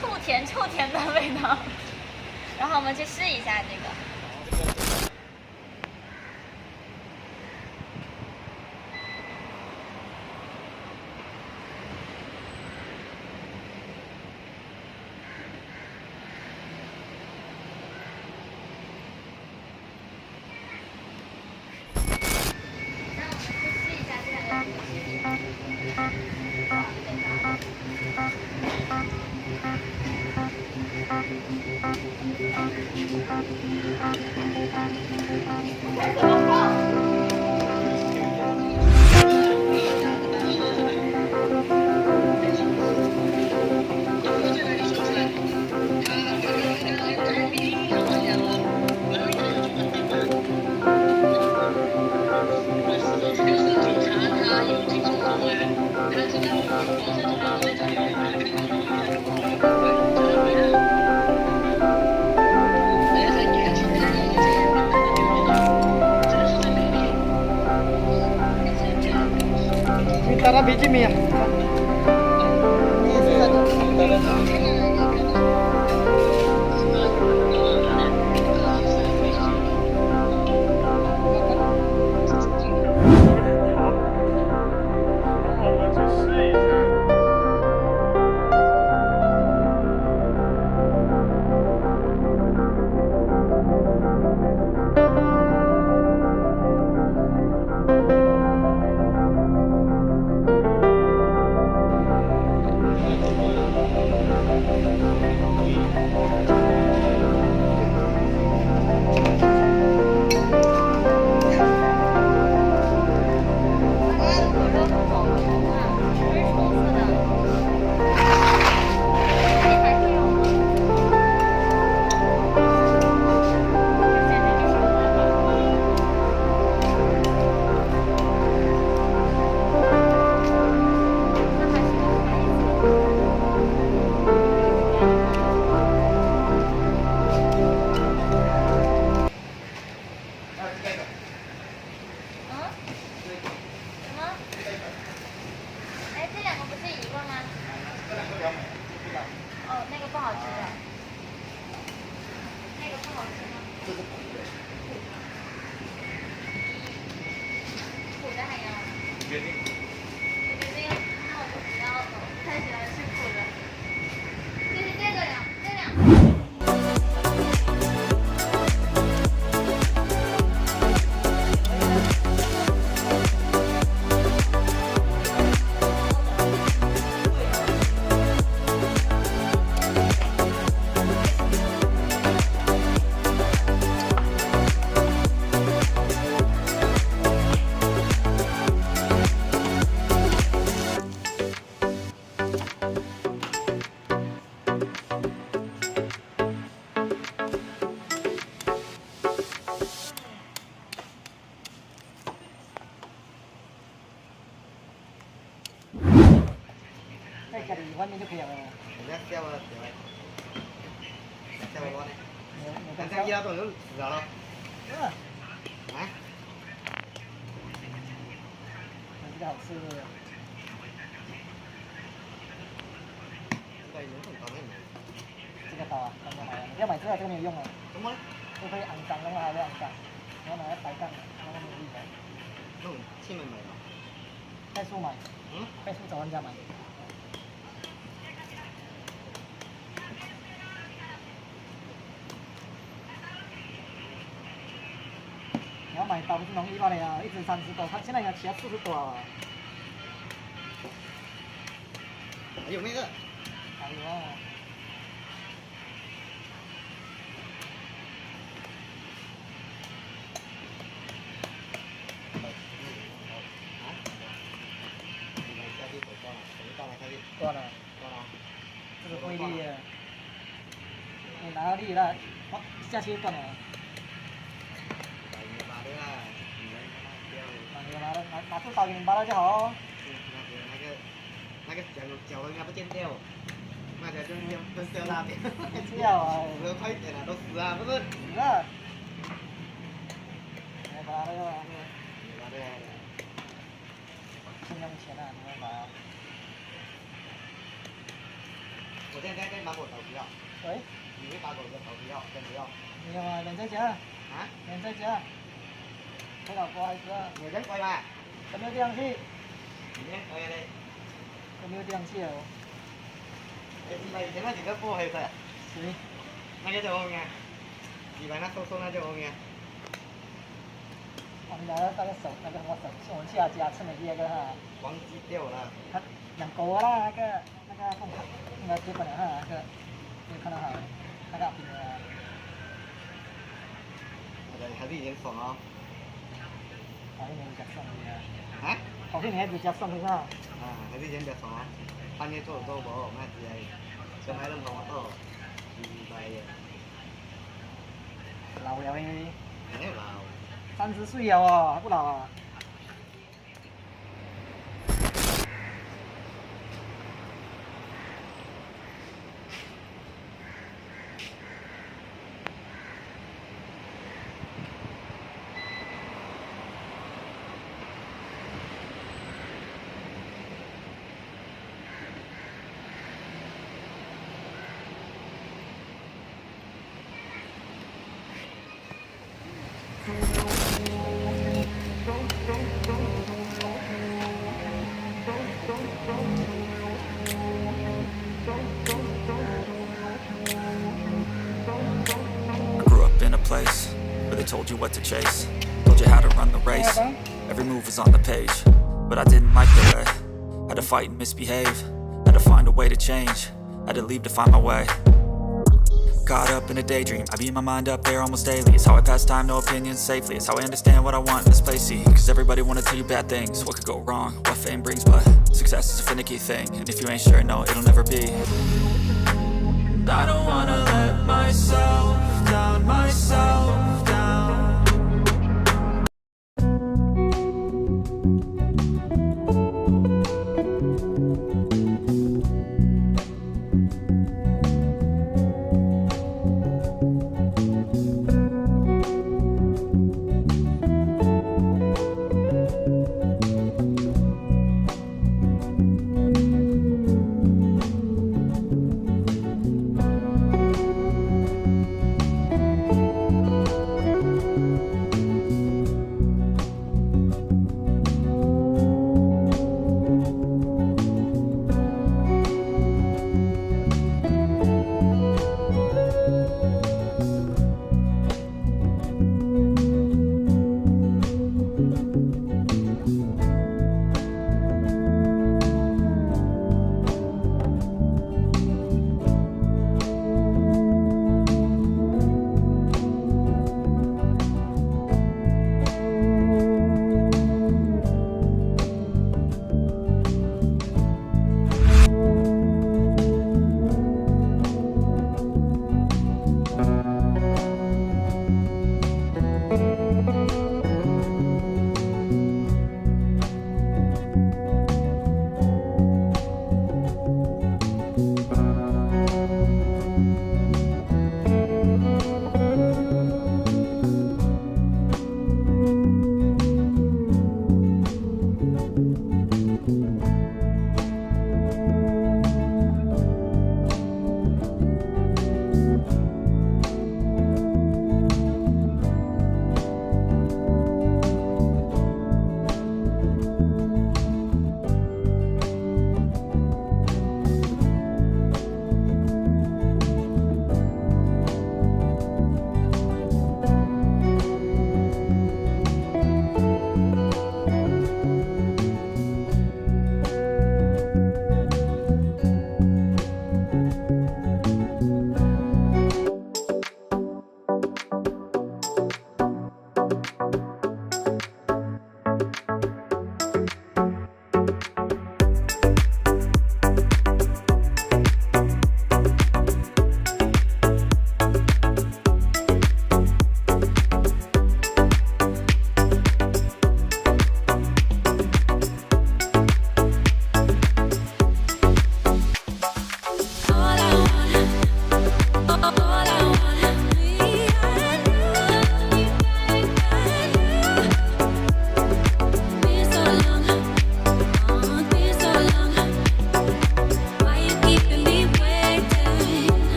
醋甜的味道。然后我们去试一下这个。Cara biji mie.家里外面就可以了。人家叫我叫我呢？但是压到就死了。啊？这个好吃。这个有种刀没？这个刀啊，刚刚买的。你要买这个，这个没有用啊。怎么了？这会肮脏的话还会肮脏，你要拿来白干的，那个没有意思。那种气门买的。快速买。快速找人家买。你要买刀不是容易罢了呀，一只30多，它现在要起到40多啊。还有那个。还有啊。断了，这个威力，你拿力了，好，下去断了。拿出刀给你拔了就好哦。那个脚应该不见掉，那个就掉那边。掉啊！我快点了，都死啊，不是？死了。你拔了呀？你拔的。欠用钱啊，你要拔。我现在在把我头皮了，喂，你会把我的头皮了，真不要。你有啊？人在家。啊？人在家。陪老婆孩子啊。你人乖吧？有没有电器？你人乖嘞？有没有电器哦？你把以前那几个不黑色。谁？那个就 OK 啊。你把那瘦瘦那就 OK 啊。我们那个手那个什么手，是我们去他家吃的那个哈。忘记掉了。他养狗啦，那个凤凰，那个结婚了哈，那个你看到好，那个饼啊。还是以前爽哦。好一年比较爽的啊。啊？好一年比较爽的哈。啊，还是以前比较爽哦。半夜做无，那是係上海都冇我多，2倍嘅。老了诶。咩老？30岁了哦，还不老啊？Place where they told you what to chase, told you how to run the race. Every move was on the page, but I didn't like the way. Had to fight and misbehave, had to find a way to change, had to leave to find my way. Caught up in a daydream, I beat my mind up there almost daily. It's how I pass time, no opinions safely. It's how I understand what I want in this place, see. Cause everybody wanna tell you bad things, what could go wrong, what fame brings. But success is a finicky thing, and if you ain't sure, no, it'll never be. I don't wanna let myself down, myself down.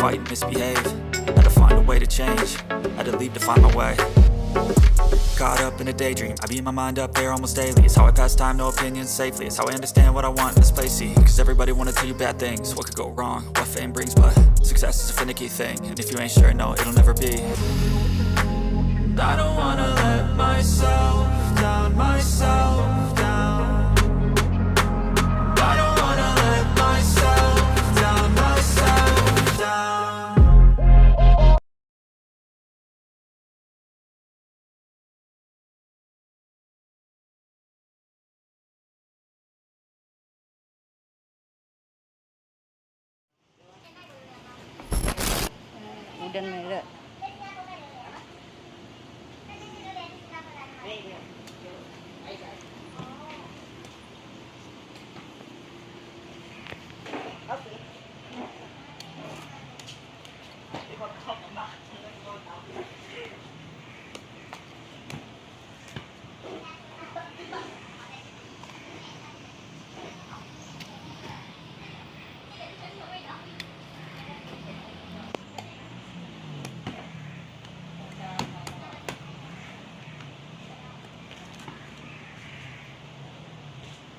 fight and misbehave. Had to find a way to change, had to leave to find my way. Caught up in a daydream, I beat my mind up there almost daily. It's how I pass time, no opinions safely. It's how I understand what I want in this place, see. Cause everybody wanna tell you bad things, what could go wrong, what fame brings. But success is a finicky thing, and if you ain't sure, no, it'll never be. I don't wanna let myself down, myself down. I don't wanna let myself down, myself down. Udang ni tak?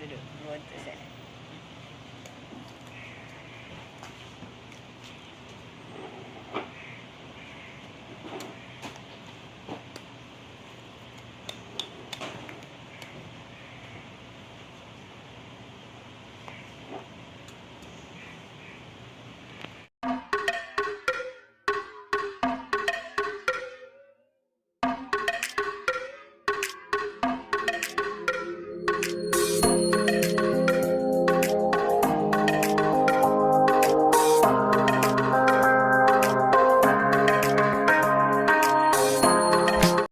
Duduk, dua untuk saya.